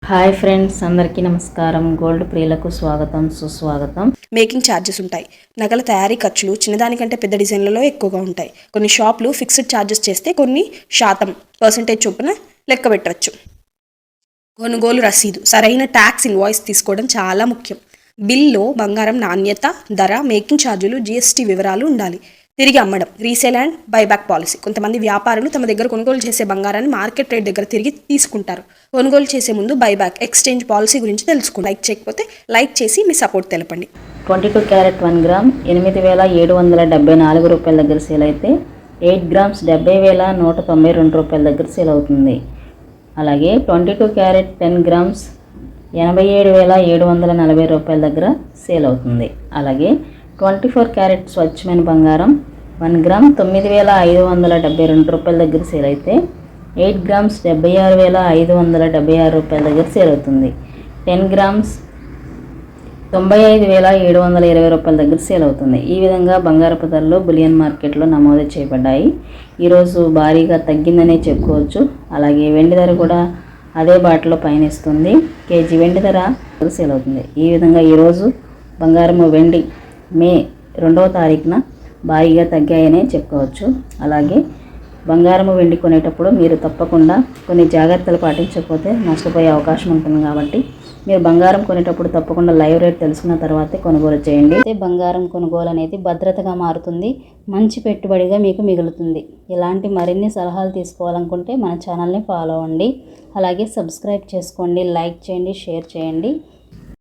Hi friends, అందరికీ నమస్కారం. Gold ప్రియులకు స్వాగతం, సుస్వాగతం. మేకింగ్ ఛార్జెస్ ఉంటాయి. నగల తయారీ ఖర్చులు చిన్నదానికంటే పెద్ద డిజైన్లలో ఎక్కువగా ఉంటాయి. కొన్ని షాపులు ఫిక్స్డ్ ఛార్జెస్ చేస్తే కొన్ని శాతం పర్సెంటేజ్ చొప్పున లెక్క పెట్టవచ్చు. కొనుగోలు రసీదు, సరైన ట్యాక్స్ ఇన్వాయిస్ తీసుకోవడం చాలా ముఖ్యం. బిల్లో బంగారం నాణ్యత, ధర, మేకింగ్ ఛార్జీలు, జీఎస్టీ వివరాలు ఉండాలి. తిరిగి అమ్మడం, రీసేల్ అండ్ బైబ్యాక్ పాలసీ. కొంతమంది వ్యాపారులు తమ దగ్గర కొనుగోలు చేసే బంగారాన్ని మార్కెట్ రేట్ దగ్గర తిరిగి తీసుకుంటారు. కొనుగోలు చేసే ముందు బైబ్యాక్, ఎక్స్చేంజ్ పాలసీ గురించి తెలుసుకోండి. లైక్ చేయకపోతే లైక్ చేసి మీ సపోర్ట్ తెలపండి. 22 క్యారెట్ 1 గ్రామ్ 8,774 రూపాయల దగ్గర సేల్ అయితే 8 గ్రామ్స్ 70,192 రూపాయల దగ్గర సేల్ అవుతుంది. అలాగే 22 క్యారెట్ 10 గ్రామ్స్ 87,740 రూపాయల దగ్గర సేల్ అవుతుంది. అలాగే 24 క్యారెట్ స్వచ్ఛమైన బంగారం 1 గ్రామ్ 9,572 రూపాయల దగ్గర సేల్ అయితే 8 గ్రామ్స్ 76,576 రూపాయల దగ్గర సేల్ అవుతుంది. 10 గ్రామ్స్ 95,720 రూపాయల దగ్గర సేల్ అవుతుంది. ఈ విధంగా బంగారపు ధరలు బులియన్ మార్కెట్లో నమోదు చేయబడ్డాయి. ఈరోజు భారీగా తగ్గిందనే చెప్పుకోవచ్చు. అలాగే వెండి ధర కూడా అదే బాటలో పయనిస్తుంది. కేజీ వెండి ధర సేల్ అవుతుంది. ఈ విధంగా ఈరోజు బంగారము వెండి మే 2వ తారీఖున భారీగా తగ్గాయనే చెప్పుకోవచ్చు. అలాగే బంగారము వెండి కొనేటప్పుడు మీరు తప్పకుండా కొన్ని జాగ్రత్తలు పాటించకపోతే నష్టపోయే అవకాశం ఉంటుంది. కాబట్టి మీరు బంగారం కొనేటప్పుడు తప్పకుండా లైవ్ రేట్ తెలుసుకున్న తర్వాతే కొనుగోలు చేయండి. అయితే బంగారం కొనుగోలు అనేది భద్రతగా మారుతుంది, మంచి పెట్టుబడిగా మీకు మిగులుతుంది. ఇలాంటి మరిన్ని సలహాలు తీసుకోవాలనుకుంటే మన ఛానల్ని ఫాలో అవ్వండి. అలాగే సబ్స్క్రైబ్ చేసుకోండి, లైక్ చేయండి, షేర్ చేయండి.